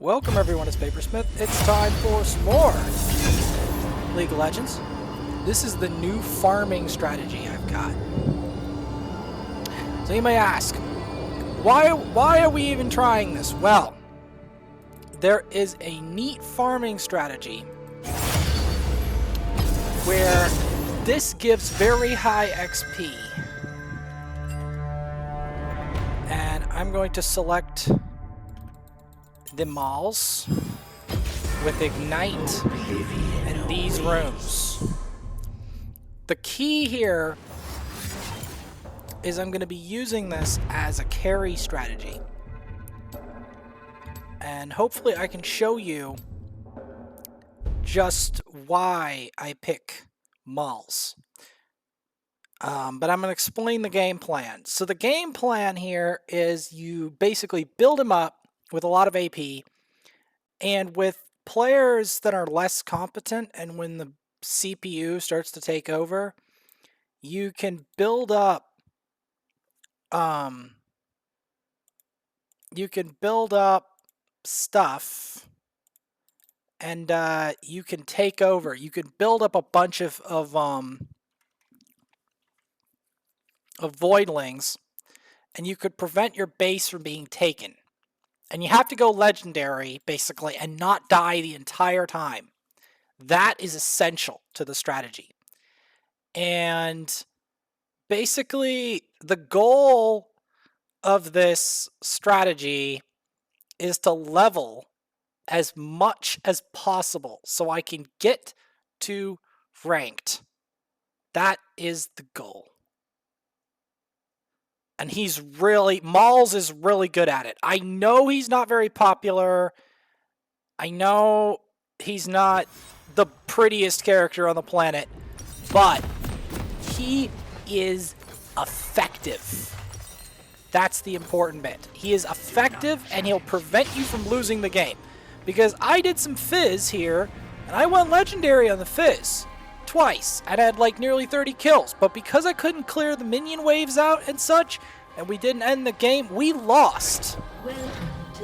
Welcome everyone, it's Papersmith. It's time for some more League of Legends. This is the new farming strategy I've got. So you may ask, why are we even trying this? Well, there is a neat farming strategy where this gives very high XP. And I'm going to select the malls with Ignite and these rooms. The key here is I'm going to be using this as a carry strategy. And hopefully I can show you just why I pick malls. But I'm going to explain the game plan. So the game plan here is you basically build them up with a lot of AP, and with players that are less competent, and when the CPU starts to take over, you can build up stuff, and you can take over. You can build up a bunch of voidlings, and you could prevent your base from being taken. And you have to go legendary, basically, and not die the entire time. That is essential to the strategy. And basically, the goal of this strategy is to level as much as possible so I can get to ranked. That is the goal. And Malz is really good at it. I know he's not very popular. I know he's not the prettiest character on the planet, but he is effective. That's the important bit. He is effective, and he'll prevent you from losing the game. Because I did some Fizz here, and I went legendary on the Fizz twice and had like nearly 30 kills, but because I couldn't clear the minion waves out and such, and we didn't end the game, we lost.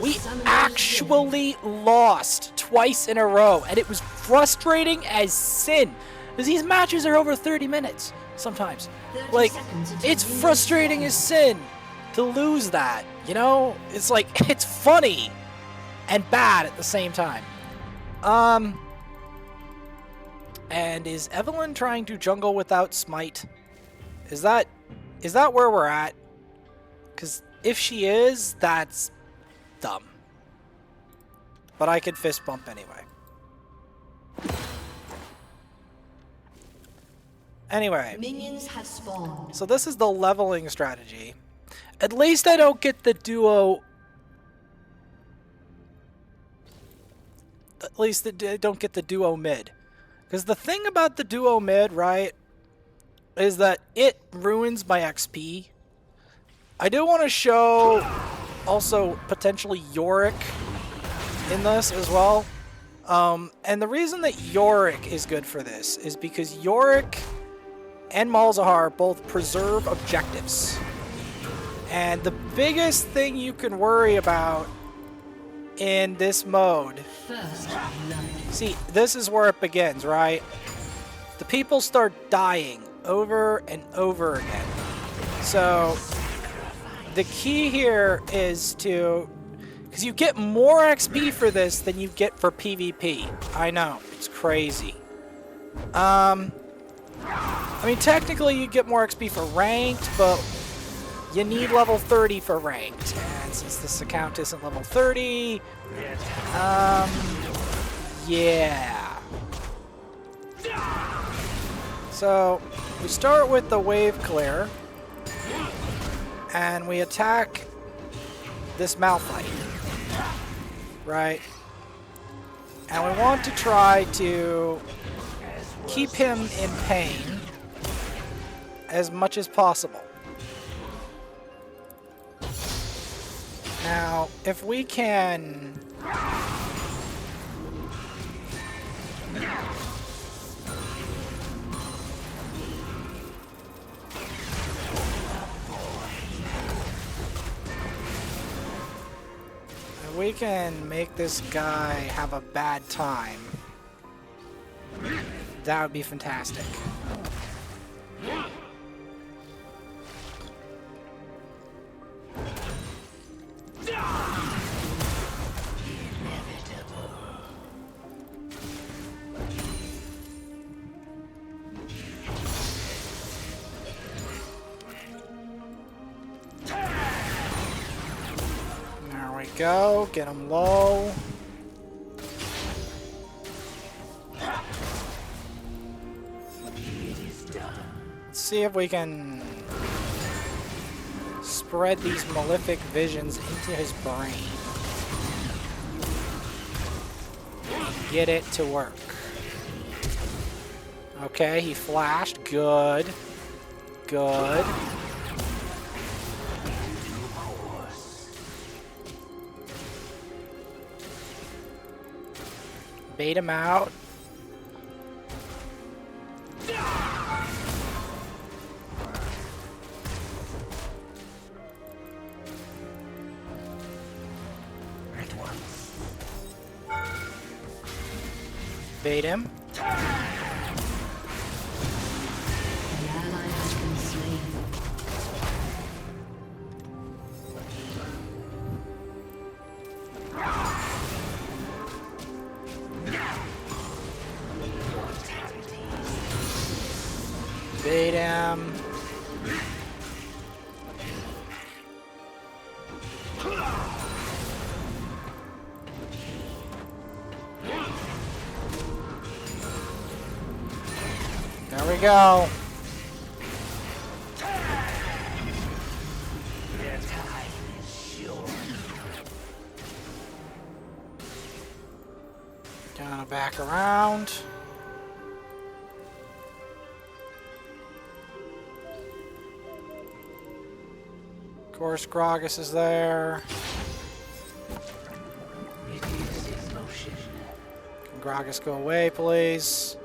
We actually lost twice in a row, and it was frustrating as sin, because these matches are over 30 minutes sometimes. Like, it's frustrating as sin to lose that, you know? It's like, it's funny and bad at the same time. And is Evelyn trying to jungle without smite? Is that where we're at? Because if she is, that's dumb. But I could fist bump anyway. Anyway. Minions have spawned. So this is the leveling strategy. At least I don't get the duo. At least I don't get the duo mid. Because the thing about the duo mid, right, is that it ruins my XP. I do want to show also potentially Yorick in this as well. And the reason that Yorick is good for this is because Yorick and Malzahar both preserve objectives. And the biggest thing you can worry about in this mode, see, this is where it begins, right? The people start dying over and over again. So the key here is to, because you get more XP for this than you get for PvP. I know, it's crazy. I mean, technically you get more XP for ranked, but you need level 30 for ranked. And since this account isn't level 30, yeah. So we start with the wave clear, and we attack this Malphite, right? And we want to try to keep him in pain as much as possible. Now, if we can we can make this guy have a bad time, that would be fantastic. There we go, get him low. Let's see if we can spread these malefic visions into his brain. Get it to work. Okay, he flashed. Good. Good. Bait him out. Bait him. Bait him. There we go. Gonna back around. Of course, Gragas is there. Can Gragas go away, please?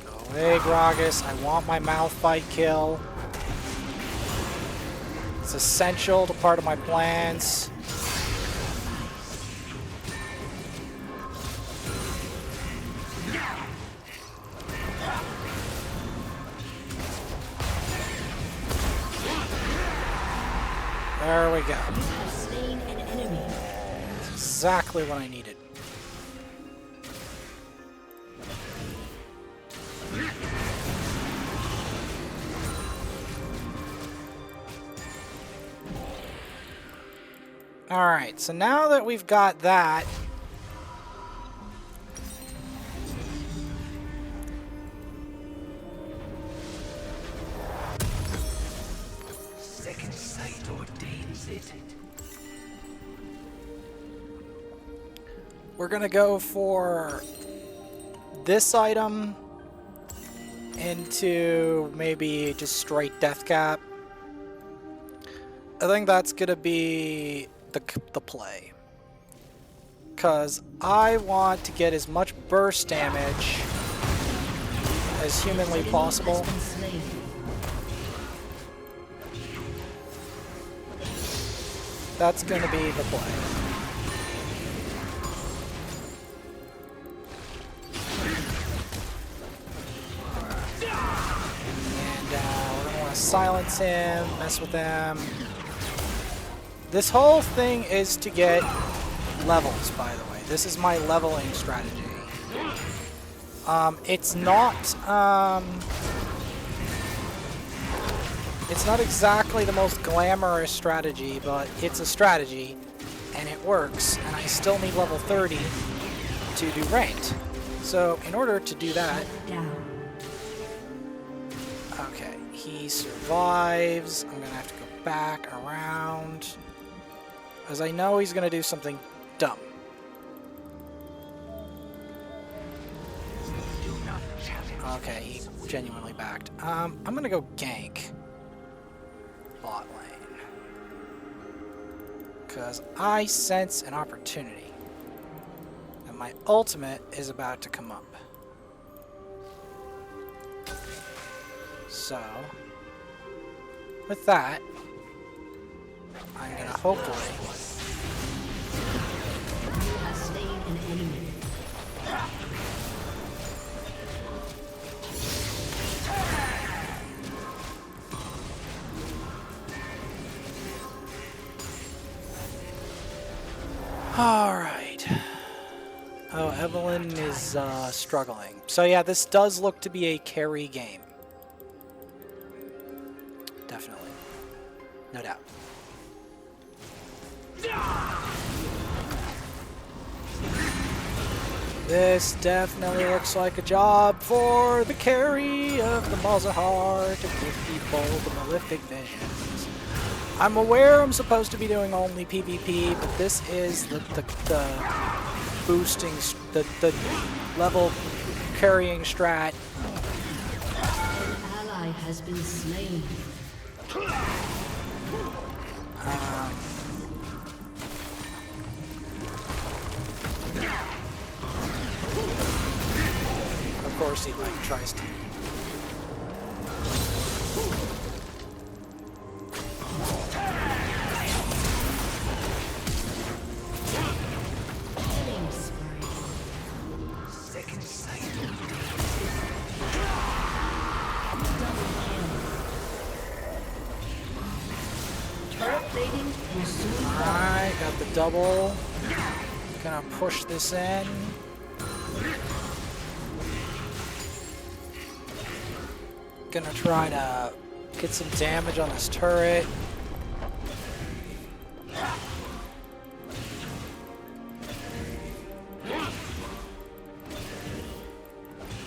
Go away, Gragas. I want my Malphite kill. It's essential to part of my plans. There we go. That's exactly what I needed. Alright, so now that we've got that, second sight ordains it. we're gonna go for this item into maybe just straight death cap. I think that's gonna be the play, because I want to get as much burst damage as humanly possible. That's going to be the play. And we're going to want to silence him, mess with them. This whole thing is to get levels, by the way. This is my leveling strategy. It's not exactly the most glamorous strategy, but it's a strategy, and it works, and I still need level 30 to do ranked. So, in order to do that... Okay, he survives. I'm gonna have to go back around, because I know he's gonna do something dumb. Okay, he genuinely backed. I'm gonna go gank bot lane, because I sense an opportunity, and my ultimate is about to come up. So, with that, I'm gonna hopefully... You have slain an enemy. Alright. Oh, Evelyn is struggling. So yeah, this does look to be a carry game. Definitely. No doubt. This definitely looks like a job for the carry of the Malzahar to give people the malefic visions. I'm aware I'm supposed to be doing only PvP, but this is the boosting, the level carrying strat. An ally has been slain. Of course he like tries to. Killing spree. Second sight. Turret plating will soon fall. Alright, got the double. Gonna push this in. Gonna try to get some damage on this turret.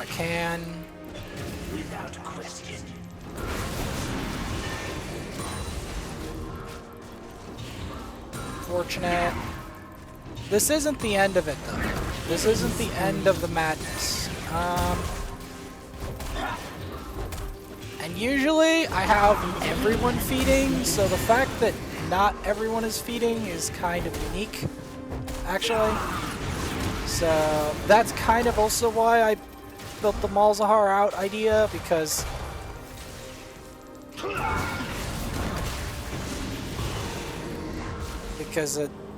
I can. Without question. Fortunate. This isn't the end of it, though. This isn't the end of the madness. And usually I have everyone feeding, so the fact that not everyone is feeding is kind of unique, actually. So that's kind of also why I built the Malzahar out idea, because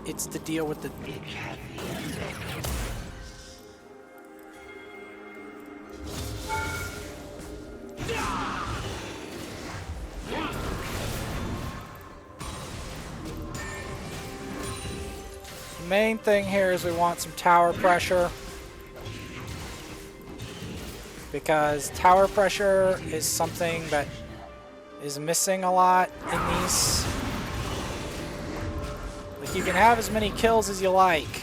it's to deal with the main thing here is we want some tower pressure, because tower pressure is something that is missing a lot in these. Like, you can have as many kills as you like,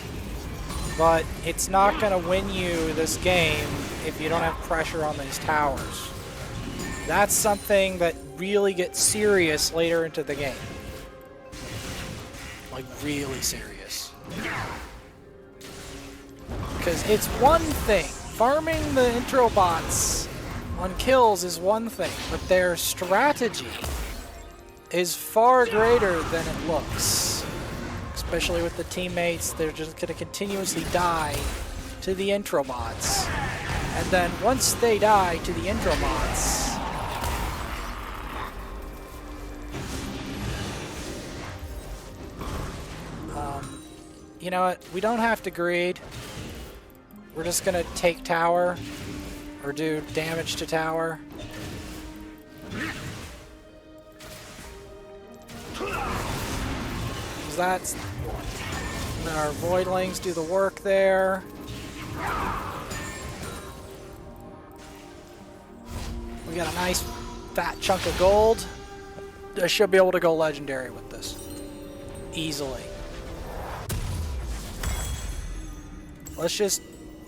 but it's not going to win you this game if you don't have pressure on these towers. That's something that really gets serious later into the game. Like, really serious. Because it's one thing. Farming the intro bots on kills is one thing, but their strategy is far greater than it looks. Especially with the teammates, they're just going to continuously die to the intro bots. And then once they die to the intro bots, you know what? We don't have to greed. We're just gonna take tower, or do damage to tower. Because that's... Then our voidlings do the work there. We got a nice fat chunk of gold. I should be able to go legendary with this. Easily. Let's just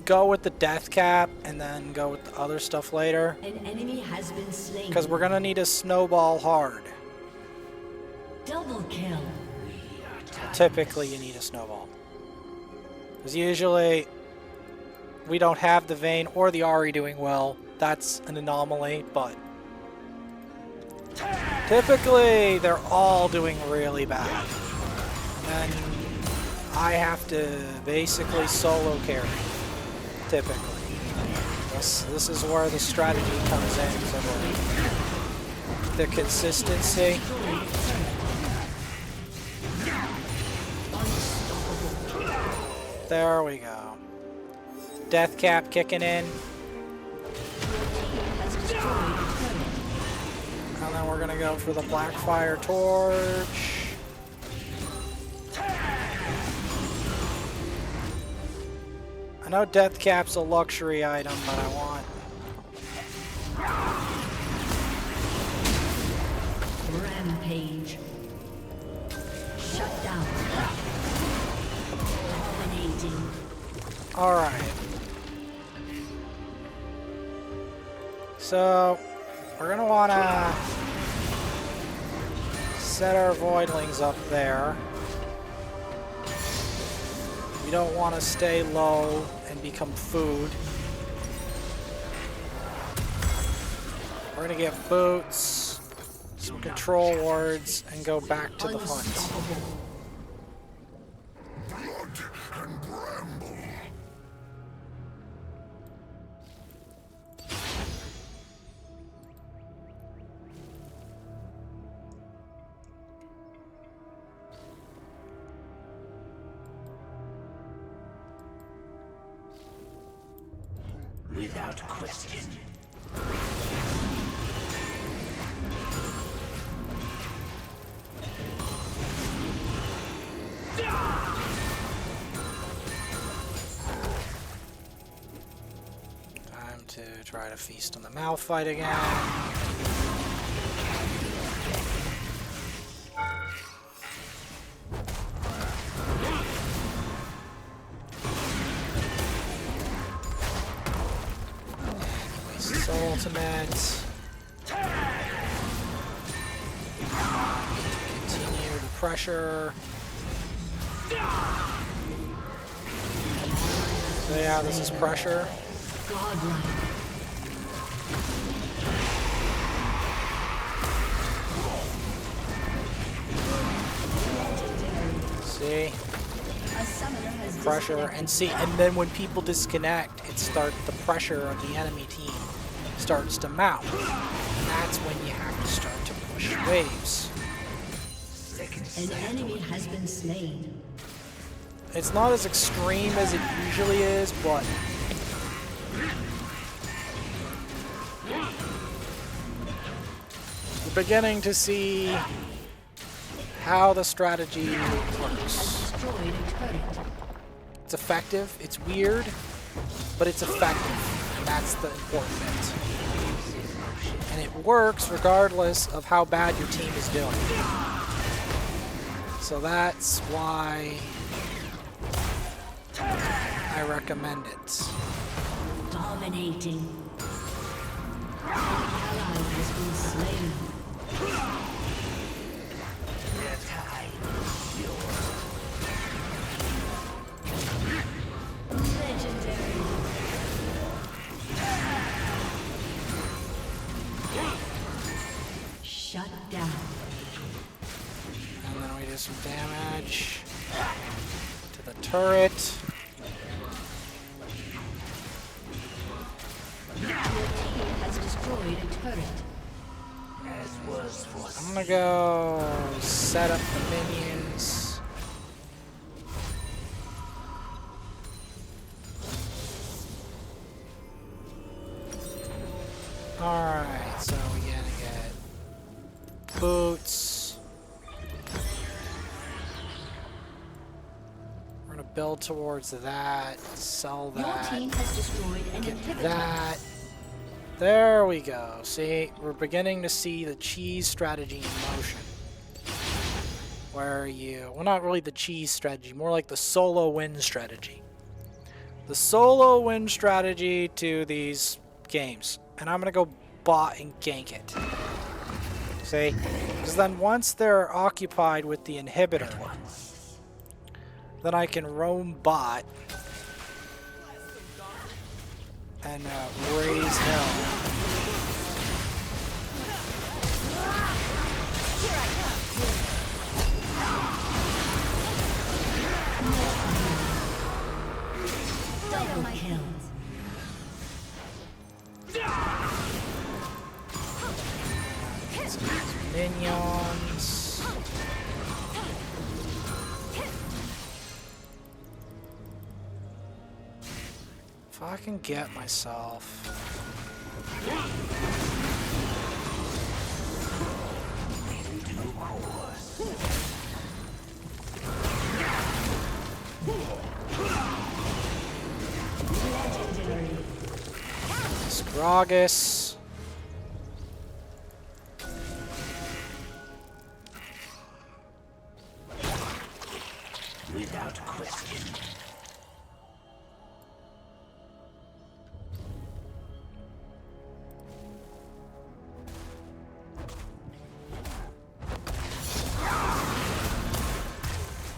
go with the death cap and then go with the other stuff later. An enemy has been slain. Because we're gonna need a snowball hard. Double kill. Typically you need a snowball. Because usually we don't have the Vayne or the Ahri doing well. That's an anomaly, but typically they're all doing really bad. And then I have to basically solo carry, typically. Yes, this is where the strategy comes in. So the consistency. There we go. Death cap kicking in. And then we're gonna go for the Blackfire Torch. I know Death Cap's a luxury item, but I want... Rampage. Shut down. Dominating. Alright. So, we're gonna wanna set our voidlings up there. We don't want to stay low and become food. We're gonna get boots, some control wards, and go back to the hunt. Without question. Time to try to feast on the Malphite again. Ultimate. Continue the pressure. So yeah, this is pressure. See? Pressure, and see, and then when people disconnect, it starts, the pressure on the enemy team starts to mount. And that's when you have to start to push waves. An enemy has been slain. It's not as extreme as it usually is, but we're beginning to see how the strategy works. It's effective, it's weird, but it's effective. And that's the important bit. And it works regardless of how bad your team is doing. So that's why I recommend it. Dominating. An ally has been slain. Legendary. Shut down. And then we do some damage to the turret. Your team has destroyed a turret. I'm gonna go set up the minions. Alright, so we gotta get boots. We're gonna build towards that, sell Your that, team has destroyed an get inhibitor. that. There we go. See, we're beginning to see the cheese strategy in motion. Where you, well, not really the cheese strategy, more like the solo win strategy. The solo win strategy to these games. And I'm going to go bot and gank it. See? Because then once they're occupied with the inhibitor, then I can roam bot and raise hell. Double kill. Minions. If I can get myself. Scrogus. Without question.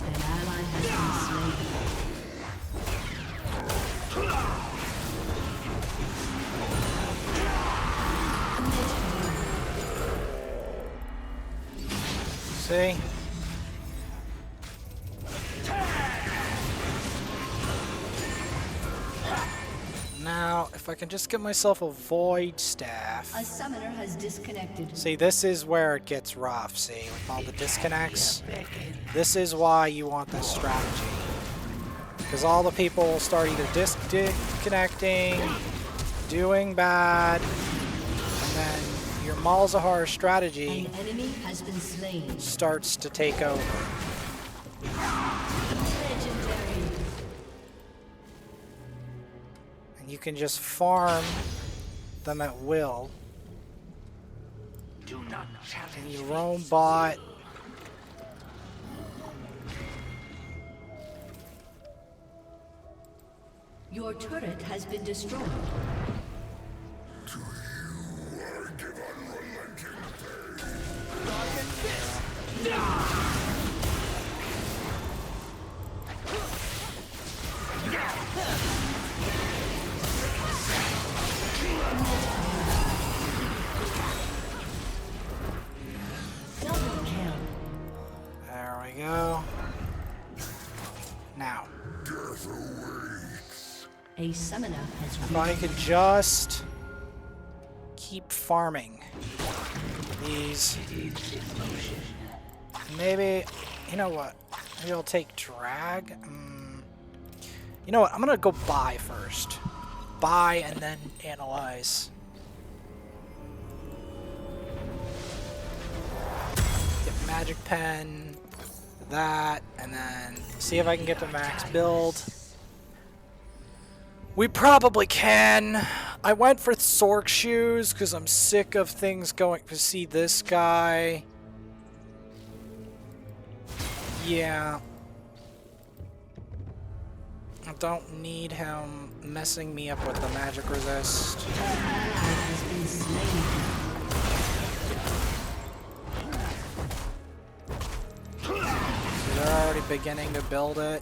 An ally has been slain. See? Now, if I can just get myself a void staff. A summoner has disconnected. See, this is where it gets rough, see, with all the disconnects. This is why you want this strategy. Because all the people will start either disconnecting, doing bad, and then your Malzahar strategy An enemy has been slain. starts to take over. Legendary. And you can just farm them at will. Do not challenge. And you roam bot. Your turret has been destroyed. Double kill. There we go. Now, A summoner has if I could just keep farming these. Maybe, you know what? Maybe I'll take drag. You know what? I'm gonna go buy first. Buy and then analyze. Get magic pen, that, and then see if I can get the max build. We probably can. I went for Sork shoes because I'm sick of things going to see this guy. Yeah. I don't need him messing me up with the magic resist. has been slain. They're already beginning to build it,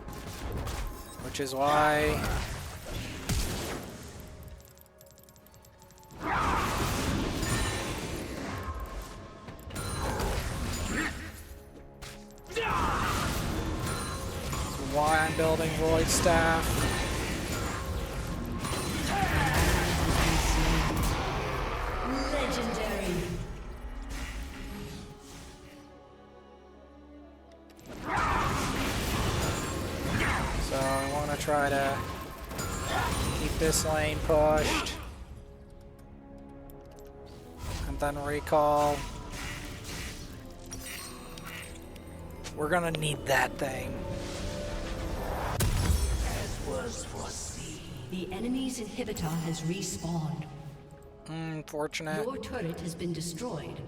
which is why I'm building Void Staff. Legendary. So I want to try to keep this lane pushed. And then recall. We're gonna need that thing. Was foreseen. The enemy's inhibitor has respawned. Unfortunate. Your turret has been destroyed.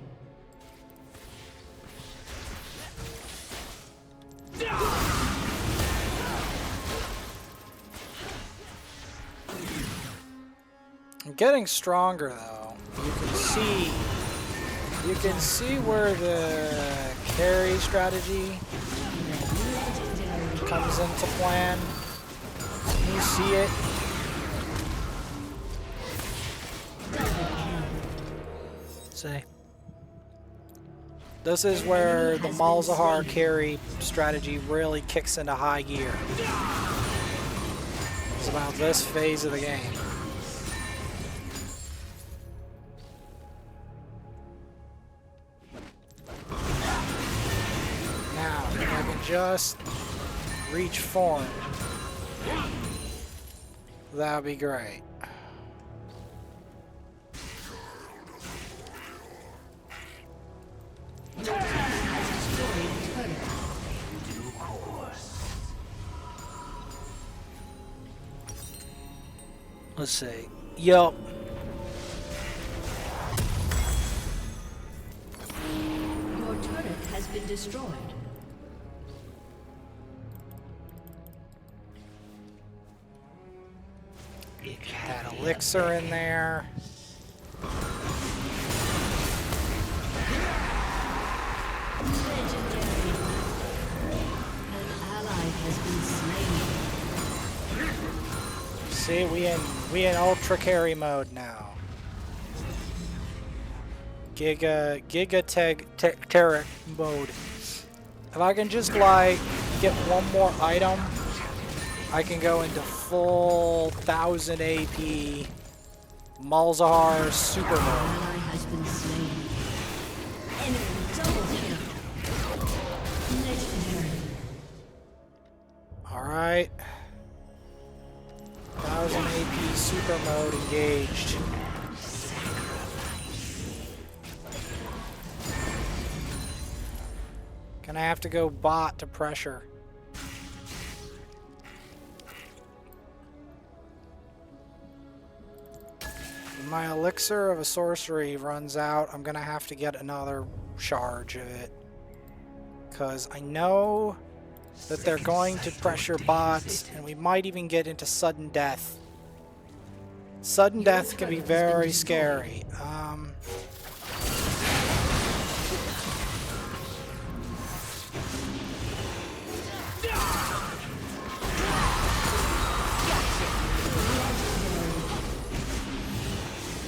I'm getting stronger though. You can see where the carry strategy comes into plan. You see it. See. This is where the Malzahar carry strategy really kicks into high gear. It's about this phase of the game. just reach form, that would be great. Let's see. Yup. Your turret has been destroyed. Had elixir in there. Legendary. An ally has been slain. See, we in ultra carry mode now. Giga mode. If I can just like get one more item, I can go into full 1000 AP Malzahar super mode. Ally has been slain. Enemy double kill. Legendary. Alright. 1000 AP super mode engaged. Gonna have to go bot to pressure. When my elixir of a sorcery runs out, I'm gonna have to get another charge of it. Because I know that they're going to pressure bots, and we might even get into sudden death. Sudden death can be very scary.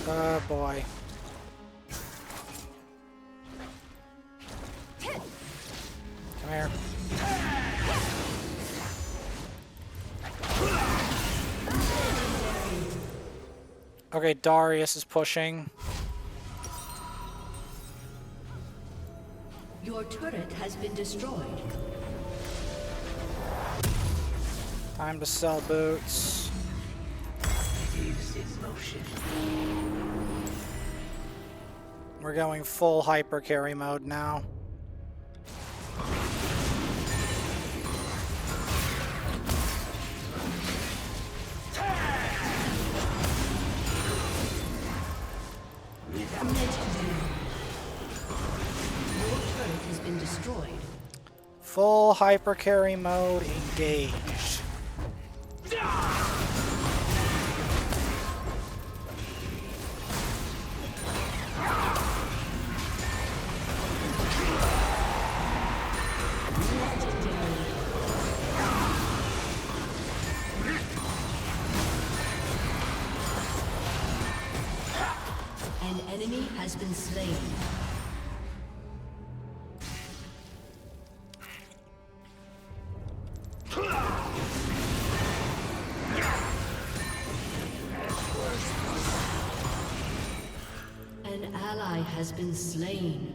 Oh boy. Come here. Okay, Darius is pushing. Your turret has been destroyed. Time to sell boots. It is in motion. We're going full hyper carry mode now. Destroyed. Full hyper carry mode engaged. An enemy has been slain. An ally has been slain.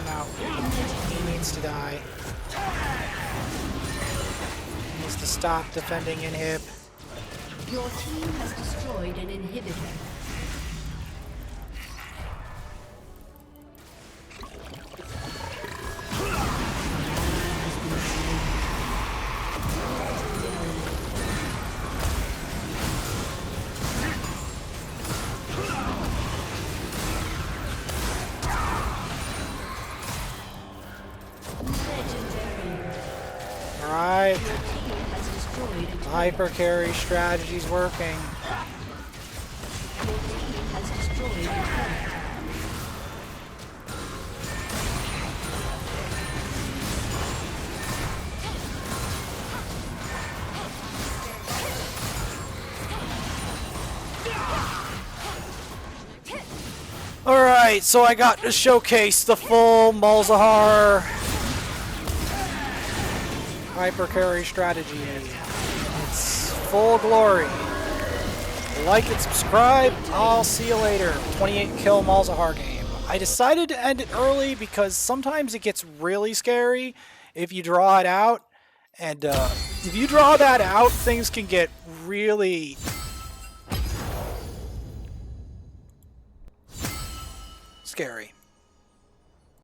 No. He needs to die. He needs to stop defending inhib. Your team has destroyed an inhibitor. Alright. Your team has destroyed a Hyper carry strategy's working. Your team has destroyed a turret. Alright, so I got to showcase the full Malzahar hyper carry strategy. It's full glory. Like and subscribe. I'll see you later. 28 kill Malzahar game. I decided to end it early because sometimes it gets really scary if you draw it out. And if you draw that out, things can get really scary.